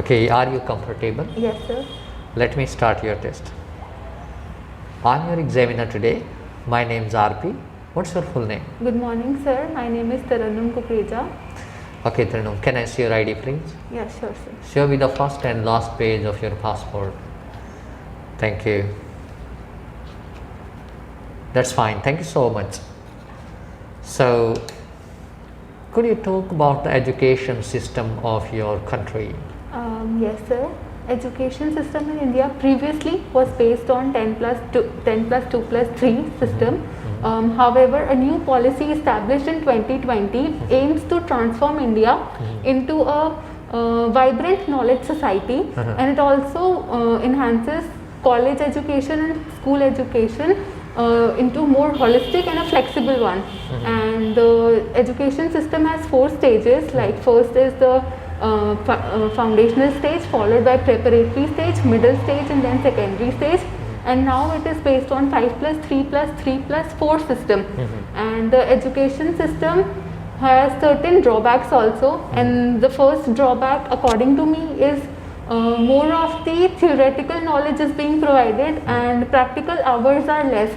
Okay, are you comfortable? Yes, sir. Let me start your test. I'm your examiner today. My name is RP. What's your full name? Good morning, sir. My name is Tarannum Kukreja. Okay, Taranum, can I see your ID, please? Yes, sure, sir. Show me the first and last page of your passport. Thank you. That's fine. Thank you so much. So, could you talk about the education system of your country? Yes, sir. Education system in India previously was based on 10 plus 2 plus 3 system. However, a new policy established in 2020 aims to transform India into a vibrant knowledge society, and it also enhances college education and school education into more holistic and a flexible one. And the education system has 4 stages. Like first is the foundational stage, followed by preparatory stage, middle stage, and then secondary stage. And now it is based on 5 plus 3 plus 3 plus 4 system. And the education system has certain drawbacks also. And the first drawback, according to me, is more of the theoretical knowledge is being provided and practical hours are less.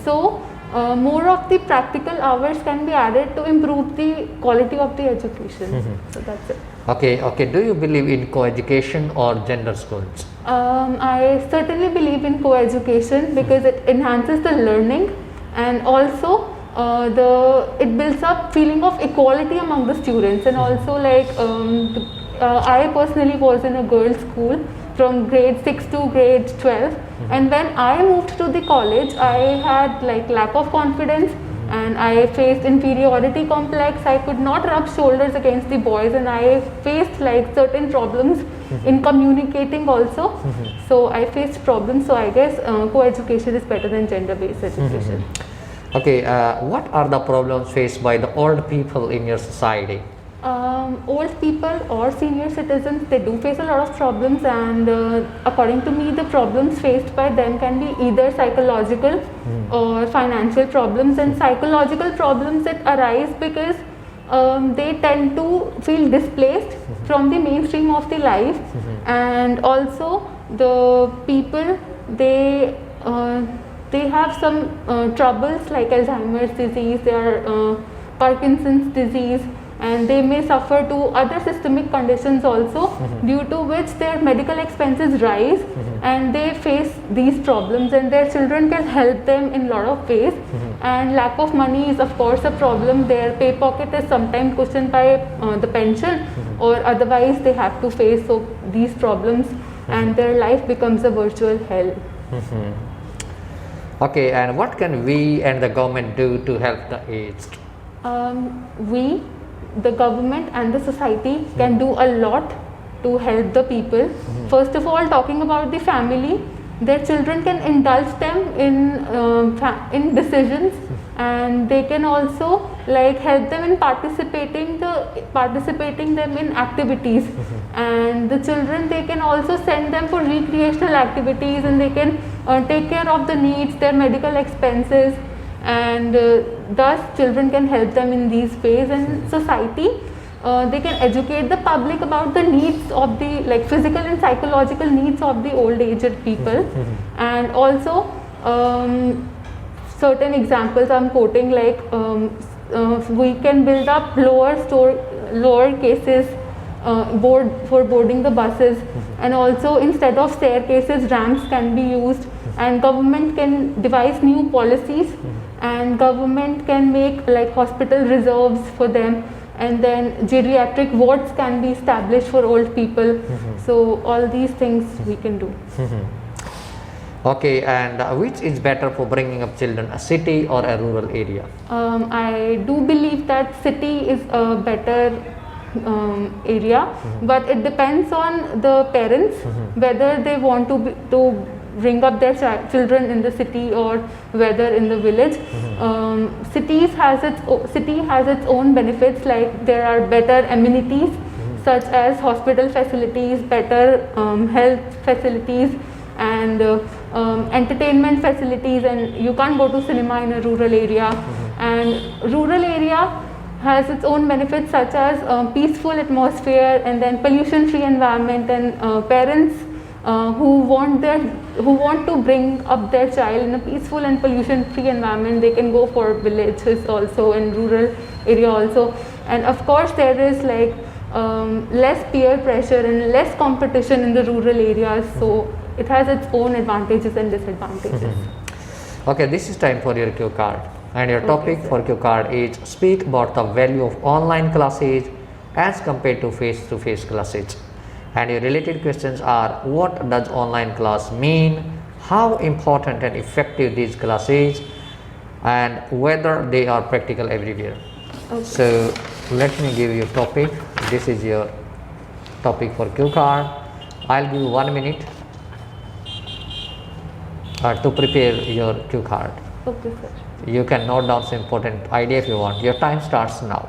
So more of the practical hours can be added to improve the quality of the education. So that's it. Okay. Do you believe in co-education or gender schools? I certainly believe in co-education because it enhances the learning, and also it builds up feeling of equality among the students. And also like I personally was in a girls' school from grade 6 to grade 12, and when I moved to the college, I had like lack of confidence and I faced inferiority complex. I could not rub shoulders against the boys, and I faced like certain problems in communicating also. So I faced problems. So I guess co-education is better than gender-based education. Okay, what are the problems faced by the old people in your society? Old people or senior citizens, they do face a lot of problems, and according to me, the problems faced by them can be either psychological or financial problems. And psychological problems that arise because they tend to feel displaced from the mainstream of the life, and also the people, they have some troubles like Alzheimer's disease, their Parkinson's disease, and they may suffer to other systemic conditions also, due to which their medical expenses rise, and they face these problems, and their children can help them in lot of ways. And lack of money is of course a problem. Their pay pocket is sometimes cushioned by the pension, or otherwise they have to face these problems, and their life becomes a virtual hell. Okay, and what can we and the government do to help the aged? We, the government and the society, can do a lot to help the people. First of all, talking about the family, their children can indulge them in decisions, and they can also like help them in participating them in activities. And the children, they can also send them for recreational activities, and they can take care of the needs, their medical expenses, and thus children can help them in these ways. And society, they can educate the public about the needs of the like physical and psychological needs of the old aged people. And also certain examples I'm quoting, like we can build up lower cases for boarding the buses, and also instead of staircases, ramps can be used. And government can devise new policies, and government can make like hospital reserves for them, and then geriatric wards can be established for old people. So all these things we can do. Okay, and which is better for bringing up children, a city or a rural area? I do believe that city is a better area, but it depends on the parents whether they want to bring up their children in the city or whether in the village. City has its own benefits, like there are better amenities such as hospital facilities, better health facilities, and entertainment facilities, and you can't go to cinema in a rural area. And rural area, has its own benefits such as peaceful atmosphere and then pollution free environment, and parents who want to bring up their child in a peaceful and pollution free environment, they can go for villages also and rural area also. And of course there is like less peer pressure and less competition in the rural areas, so it has its own advantages and disadvantages. Okay, this is time for your cue card, and your topic sir. for cue card is speak about the value of online classes as compared to face-to-face classes. And your related questions are: what does online class mean, how important and effective these classes, and whether they are practical everywhere. Okay. So let me give you topic. This is your topic for cue card. I'll give you 1 minute to prepare your cue card. Okay, sir. You can note down some important idea if you want. Your time starts now.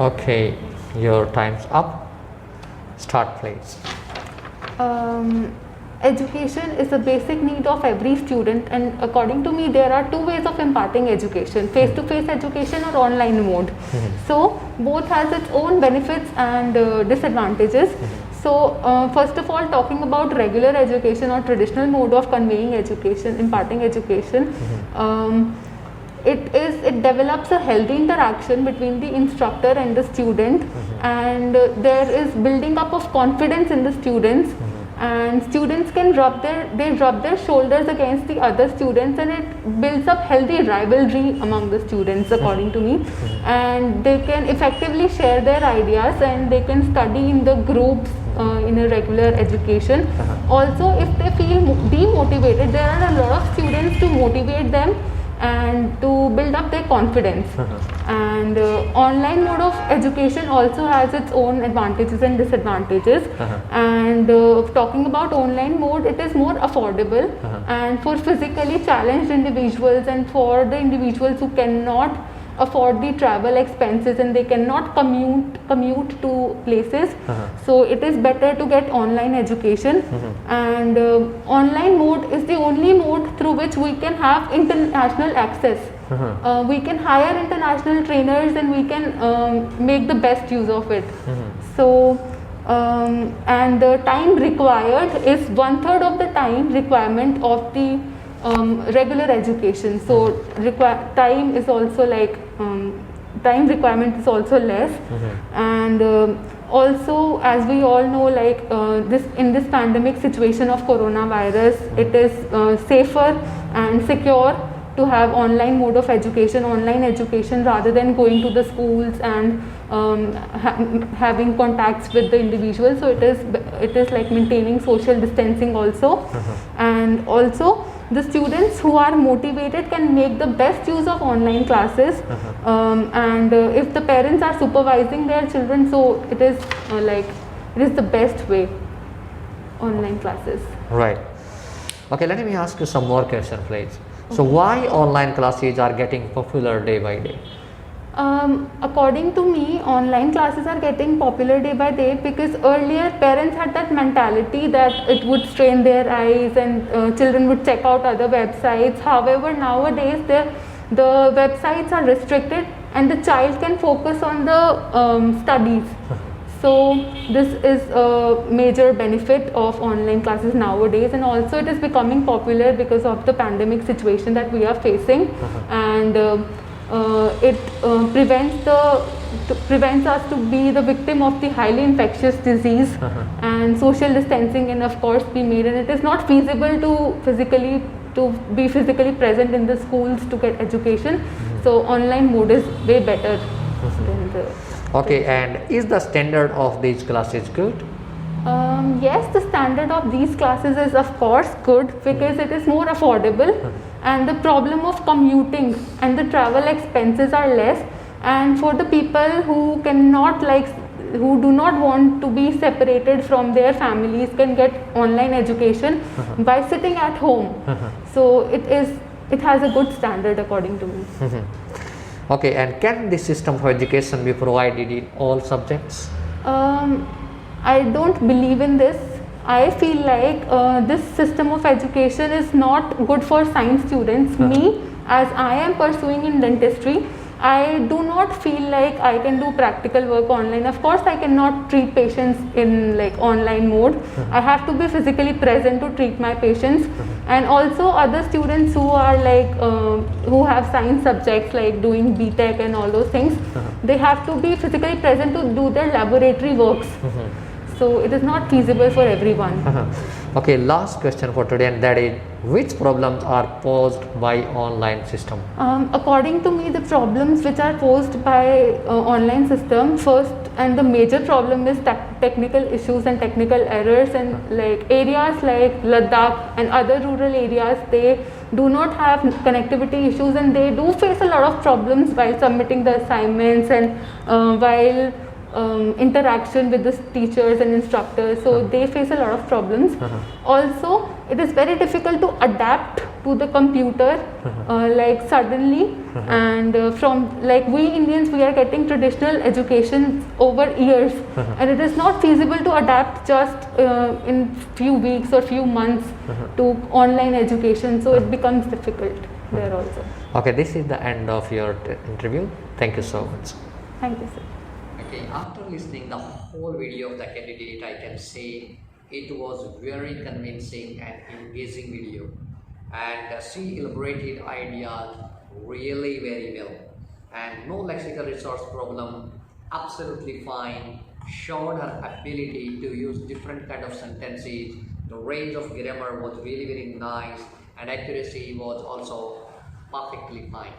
Okay, your time's up. Start, please. Education is a basic need of every student, and according to me there are two ways of imparting education: face-to-face education or online mode. So both has its own benefits and disadvantages. So first of all, talking about regular education or traditional mode of conveying education, imparting education, it develops a healthy interaction between the instructor and the student, and there is building up of confidence in the students, and students can rub their shoulders against the other students, and it builds up healthy rivalry among the students, according to me. And they can effectively share their ideas, and they can study in the groups in a regular education. Also, if they feel demotivated, there are a lot of students to motivate them and to build up their confidence. And online mode of education also has its own advantages and disadvantages. And talking about online mode, it is more affordable, and for physically challenged individuals and for the individuals who cannot afford the travel expenses and they cannot commute to places, so it is better to get online education. And online mode is the only mode through which we can have international access. We can hire international trainers, and we can make the best use of it. So and the time required is 1/3 of the time requirement of the regular education. So time is also like time requirement is also less. And also, as we all know, like in this pandemic situation of coronavirus, it is safer and secure to have online mode of education, rather than going to the schools and having contacts with the individuals. So it is like maintaining social distancing also. And also, the students who are motivated can make the best use of online classes. And if the parents are supervising their children, so it is the best way, online classes. Right. Okay, let me ask you some more questions, please. So why online classes are getting popular day by day? According to me, online classes are getting popular day by day because earlier parents had that mentality that it would strain their eyes and children would check out other websites. However, nowadays the websites are restricted and the child can focus on the studies. So this is a major benefit of online classes nowadays, and also it is becoming popular because of the pandemic situation that we are facing. And it prevents the prevents us to be the victim of the highly infectious disease, and social distancing can of course be made, and it is not feasible to be physically present in the schools to get education. So online mode is way better than the. Okay, and is the standard of these classes good? Yes, the standard of these classes is of course good because it is more affordable, and the problem of commuting and the travel expenses are less. And for the people who cannot who do not want to be separated from their families can get online education by sitting at home. So it has a good standard according to me. Okay, and can this system of education be provided in all subjects? I don't believe in this. I feel like this system of education is not good for science students. Me, as I am pursuing in dentistry, I do not feel like I can do practical work online. Of course, I cannot treat patients in like online mode. I have to be physically present to treat my patients. And also other students who are like who have science subjects like doing BTech and all those things, they have to be physically present to do their laboratory works. So it is not feasible for everyone. Okay, last question for today, and that is, which problems are posed by online system? According to me, the problems which are posed by online system, first and the major problem is technical issues and technical errors, and like areas like Ladakh and other rural areas, they do not have connectivity issues, and they do face a lot of problems while submitting the assignments and while interaction with the teachers and instructors. So they face a lot of problems. Also, it is very difficult to adapt to the computer like suddenly, and from like we Indians, we are getting traditional education over years, and it is not feasible to adapt just in few weeks or few months to online education. So it becomes difficult there also. Okay, this is the end of your interview. Thank you so much. Thank you, sir. Okay, after listening the whole video of the candidate, I can say it was very convincing and engaging video, and she elaborated ideas really very well, and no lexical resource problem, absolutely fine, showed her ability to use different kind of sentences. The range of grammar was really very nice, and accuracy was also perfectly fine.